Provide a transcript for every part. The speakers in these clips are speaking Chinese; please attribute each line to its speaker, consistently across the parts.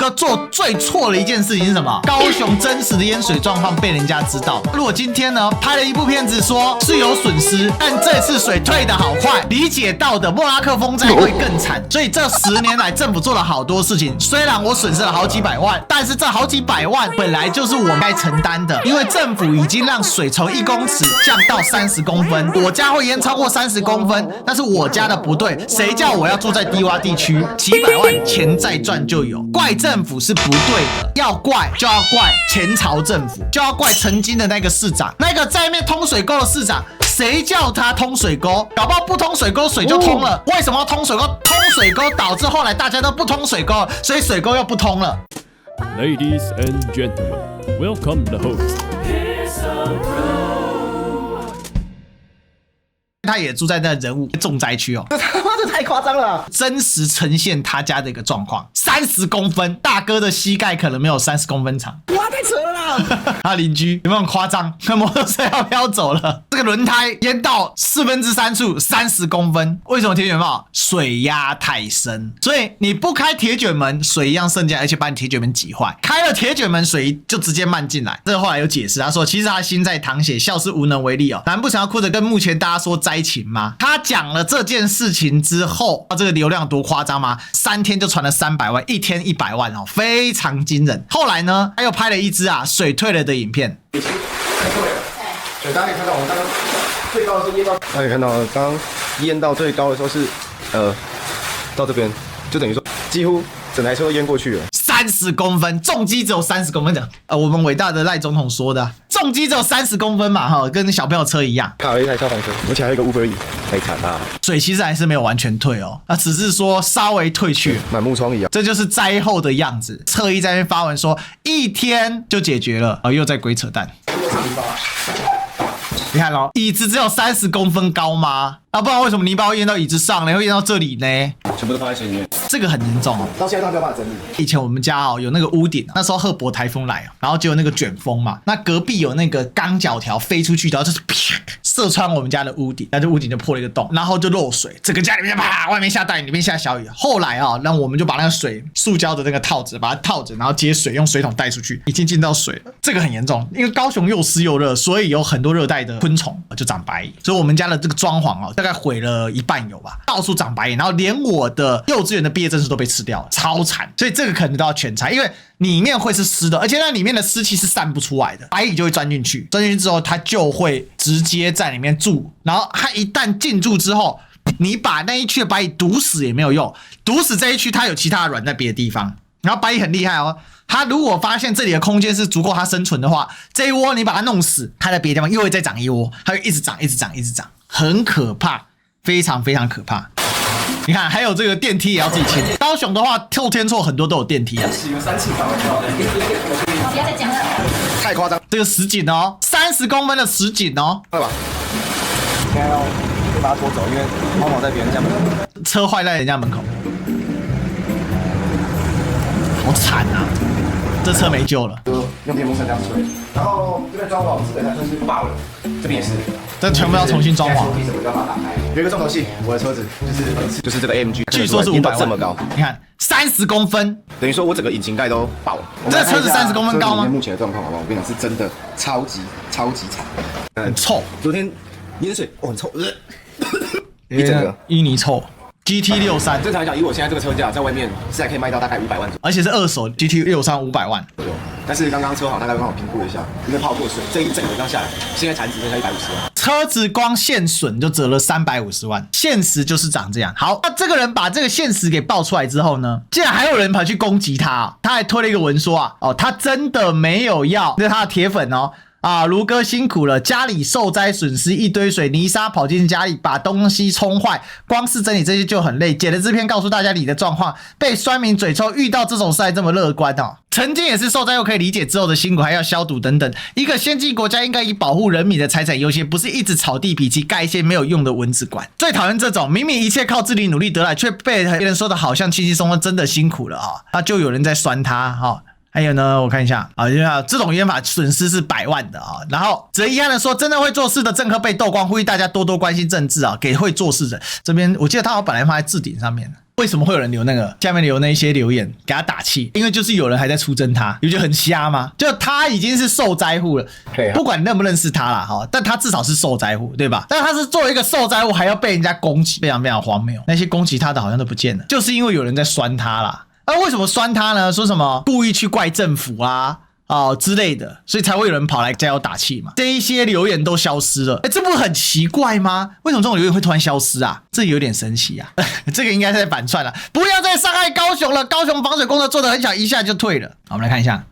Speaker 1: 哥做最错的一件事情是什么？高雄真实的淹水状况被人家知道。如果今天呢拍了一部片子说是有损失，但这次水退得好快，理解到的莫拉克风灾会更惨。所以这10年来政府做了好多事情，虽然我损失了好几百万，但是这好几百万本来就是我该承担的，因为政府已经让水从1公尺降到30公分，我家会淹超过30公分，那是我家的不对，谁叫我要住在低洼地区？几百万钱再赚就有，怪政府是不对的，要怪就要怪前朝政府，就要怪曾经的那个市长，那个在那边通水沟的市长，谁叫他通水沟？搞不好不通水沟水就通了，为什么要通水沟？通水沟导致后来大家都不通水沟，所以水沟又不通了。
Speaker 2: Ladies and gentlemen, welcome the host.
Speaker 1: 他也住在那人物重灾区哦，
Speaker 3: 这他妈的太夸张了！
Speaker 1: 真实呈现他家的一个状况，30公分，大哥的膝盖可能没有30公分长，
Speaker 3: 哇，太扯了啦！
Speaker 1: 他邻居有没有很夸张？摩托车要飘走了，这个轮胎淹到3/4处，30公分。为什么铁卷帽？水压太深，所以你不开铁卷门，水一样渗进来，而且把你铁卷门挤坏。开了铁卷门，水就直接漫进来。这个后来有解释，他说其实他心在淌血，笑是无能为力哦。难不成要哭着跟目前大家说灾情吗？他讲了这件事情之后，这个流量多夸张吗？3天就传了300万，一天100万哦，非常惊人。后来呢，他又拍了一支水退了的影片。
Speaker 3: 已经太对了，对，大家可以看到我们刚刚最高的是淹到，大家可以看到刚刚淹到最高的时候是到这边，就等于说几乎整台车都淹过去了。
Speaker 1: 30公分，重机只有30公分的。我们伟大的赖总统说的，重机只有30公分嘛，哈，跟小朋友车一样。
Speaker 3: 还有一台消防车，而且还有一个 Uber E， 太惨了。
Speaker 1: 水其实还是没有完全退哦，只是说稍微退去，
Speaker 3: 满目疮痍啊。
Speaker 1: 这就是灾后的样子。侧翼在那边发文说1天就解决了，又在鬼扯淡。你看哦，椅子只有30公分高吗？不然为什么泥巴会淹到椅子上呢？会淹到这里呢？
Speaker 3: 全部都放在水里面，
Speaker 1: 这个很严重哦。
Speaker 3: 到现在都没有办法整理。
Speaker 1: 以前我们家有那个屋顶，那时候赫伯台风来，然后就有那个卷风嘛，那隔壁有那个钢脚条飞出去，然后就是啪射穿我们家的屋顶，那就屋顶就破了一个洞，然后就漏水，整个家里面啪，外面下大雨，里面下小雨。后来那我们就把那个水塑胶的那个套子把它套着，然后接水用水桶带出去，已经进到水了。这个很严重，因为高雄又湿又热，所以有很多热带的昆虫就长白蚁，所以我们家的这个装潢大概毁了1半有吧，到处长白蚁，然后连我的幼稚园的毕业证书都被吃掉了，超惨。所以这个可能都要全拆，因为里面会是湿的，而且那里面的湿气是散不出来的，白蚁就会钻进去，钻进去之后它就会直接在里面住，然后它一旦进驻之后，你把那一区的白蚁毒死也没有用，毒死这一区它有其他的卵在别的地方，然后白蚁很厉害哦。它如果发现这里的空间是足够它生存的话，这一窝你把它弄死，它在别的地方又会再长一窝，它会一直长，一直长，一直长，很可怕，非常非常可怕。你看，还有这个电梯也要自己清。高雄的话，后天错很多都有电梯啊。
Speaker 3: 使用3次才会到的。
Speaker 4: 不要再讲了。
Speaker 3: 太夸张。
Speaker 1: 这个实景哦，30公分的实景哦。
Speaker 3: 对吧？现在要把它拖走，因为猫毛在别人家门口。
Speaker 1: 车坏在人家门口，好惨啊！这车没救了。
Speaker 3: 就用电风扇这样吹，然后这边装潢基本上算是爆了，这边也是。
Speaker 1: 这全部要重新装潢。
Speaker 3: 要把它打开。有一个重头戏，我的车子就是这个 AMG，
Speaker 1: 据说是500万
Speaker 3: 这么高。
Speaker 1: 你看30公分，
Speaker 3: 等于说我整个引擎盖都爆了。
Speaker 1: 这车子30公分高吗？
Speaker 3: 目前的状况好不好？我跟你讲，是真的超级惨，
Speaker 1: 很臭。
Speaker 3: 昨天淹水，很臭，一整个
Speaker 1: 淤泥臭。GT63，
Speaker 3: 正常来讲，以我现在这个车价，在外面现在可以卖到大概500万左右，
Speaker 1: 而且是二手 GT63 500万
Speaker 3: 左右。但是刚刚车行大概帮我评估了一下，因为泡过水，这一整个刚下来，现在产值剩下150万。
Speaker 1: 车子光现损就折了350万，现实就是长这样。好，那这个人把这个现实给爆出来之后呢，竟然还有人跑去攻击他，他还推了一个文说他真的没有要，这是他的铁粉哦。卢哥辛苦了，家里受灾损失一堆水泥沙跑进家里，把东西冲坏，光是整理这些就很累。剪了这篇告诉大家你的状况，被酸民嘴臭，遇到这种事还这么乐观哦。曾经也是受灾，又可以理解之后的辛苦，还要消毒等等。一个先进国家应该以保护人民的财产优先，不是一直炒地皮及盖一些没有用的蚊子馆。最讨厌这种明明一切靠自己努力得来，却被别人说的好像轻轻松松，真的辛苦了那就有人在酸他还有呢，我看一下这种淹法损失是100万的然后只遗憾的说，真的会做事的政客被斗光，呼吁大家多多关心政治给会做事的。这边我记得他本来放在置顶上面，为什么会有人留那个下面留那些留言给他打气？因为就是有人还在出征他，你不觉得很瞎吗？就他已经是受灾户了，不管你认不认识他啦，哈，但他至少是受灾户，对吧？但他是作为一个受灾户，还要被人家攻击，非常非常荒谬。那些攻击他的好像都不见了，就是因为有人在酸他啦。为什么酸他呢？说什么故意去怪政府啊？之类的，所以才会有人跑来加油打气嘛。这一些留言都消失了，这不是很奇怪吗？为什么这种留言会突然消失啊？这有点神奇啊！这个应该是在反串了，不要再伤害高雄了。高雄防水工作做得很小，一下就退了。好，我们来看一下。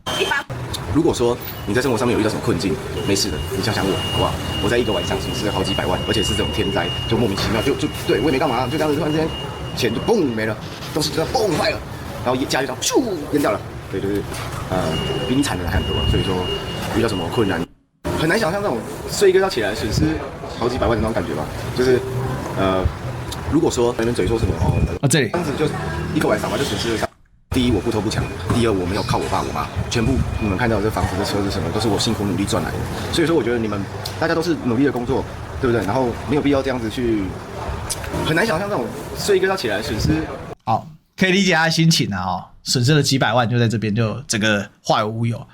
Speaker 3: 如果说你在生活上面有遇到什么困境，没事的，你想想我，好不好？我在一个晚上损失了好几百万，而且是这种天灾，就莫名其妙，就对我也没干嘛，就这样子突然之间钱就嘣没了，东西就这样嘣坏了，然后家就这样咻淹掉了。对，就是比你惨的人还很多，所以说遇到什么困难，很难想象那种睡一个觉起来损失好几百万的那种感觉吧。就是如果说你们嘴说什么
Speaker 1: 这里
Speaker 3: 这样子就一个晚上嘛，就损失了。第一，我不偷不抢；第二，我没有靠我爸我妈，全部你们看到的这房子、这车子什么，都是我辛苦努力赚来的。所以说，我觉得你们大家都是努力的工作，对不对？然后没有必要这样子去，很难想象那种睡一个觉起来损失。
Speaker 1: 好，可以理解他的心情啊，损失了几百万，就在这边就整个化为乌有。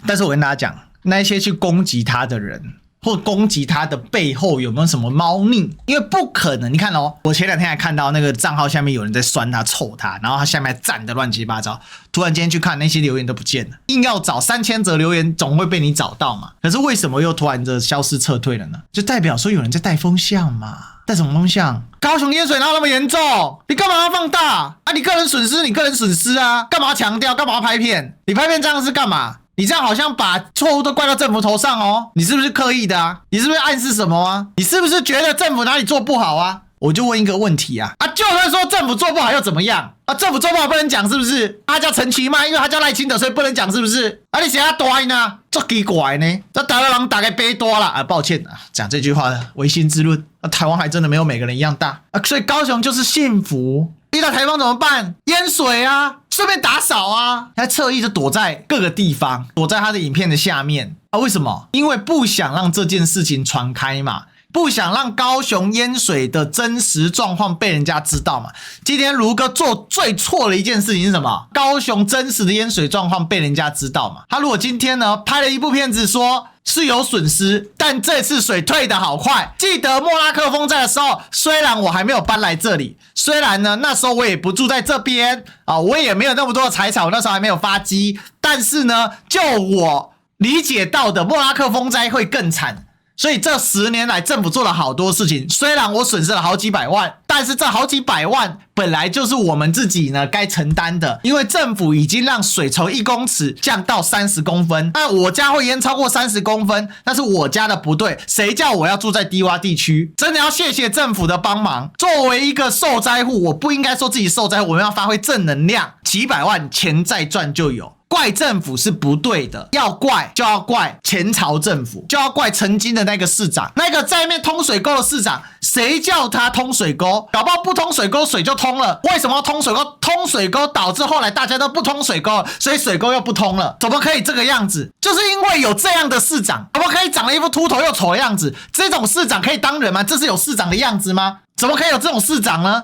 Speaker 1: 但是我跟大家讲，那一些去攻击他的人，或攻击他的背后有没有什么猫腻？因为不可能，你看哦，我前2天还看到那个账号下面有人在酸他、臭他，然后他下面还赞的乱七八糟。突然间去看那些留言都不见了，硬要找3000则留言，总会被你找到嘛。可是为什么又突然的消失撤退了呢？就代表说有人在带风向嘛。带什么风向？高雄淹水哪有那么严重？你干嘛要放大啊？你个人损失，你个人损失啊！干嘛强调？干嘛拍片？你拍片这样是干嘛？你这样好像把错误都怪到政府头上哦，你是不是刻意的啊？你是不是暗示什么啊？你是不是觉得政府哪里做不好啊？我就问一个问题啊，就算说政府做不好又怎么样啊？政府做不好不能讲是不是？他叫陈其迈，因为他叫赖清德，所以不能讲是不是？你谁要大呢？这奇怪呢？这台湾人大概背多了抱歉啊，讲这句话违心之论。台湾还真的没有每个人一样大所以高雄就是幸福。遇到台风怎么办？淹水啊，顺便打扫啊，他侧翼就躲在各个地方，躲在他的影片的下面为什么？因为不想让这件事情传开嘛。不想让高雄淹水的真实状况被人家知道嘛。今天卢哥做最错的一件事情是什么？高雄真实的淹水状况被人家知道嘛。他如果今天呢拍了一部片子说是有损失，但这次水退得好快。记得莫拉克风灾的时候，虽然我还没有搬来这里，虽然呢那时候我也不住在这边我也没有那么多的财产，我那时候还没有发迹，但是呢就我理解到的莫拉克风灾会更惨。所以这10年来政府做了好多事情，虽然我损失了好几百万，但是这好几百万本来就是我们自己呢该承担的，因为政府已经让水从1公尺降到30公分，那我家会淹超过30公分，那是我家的不对，谁叫我要住在低洼地区？真的要谢谢政府的帮忙。作为一个受灾户，我不应该说自己受灾户，我们要发挥正能量，几百万钱再赚就有。怪政府是不对的，要怪就要怪前朝政府，就要怪曾经的那个市长，那个在那边通水沟的市长，谁叫他通水沟？搞不好不通水沟水就通了。为什么要通水沟？通水沟导致后来大家都不通水沟，所以水沟又不通了。怎么可以这个样子？就是因为有这样的市长，怎么可以长了一副秃头又丑的样子？这种市长可以当人吗？这是有市长的样子吗？怎么可以有这种市长呢？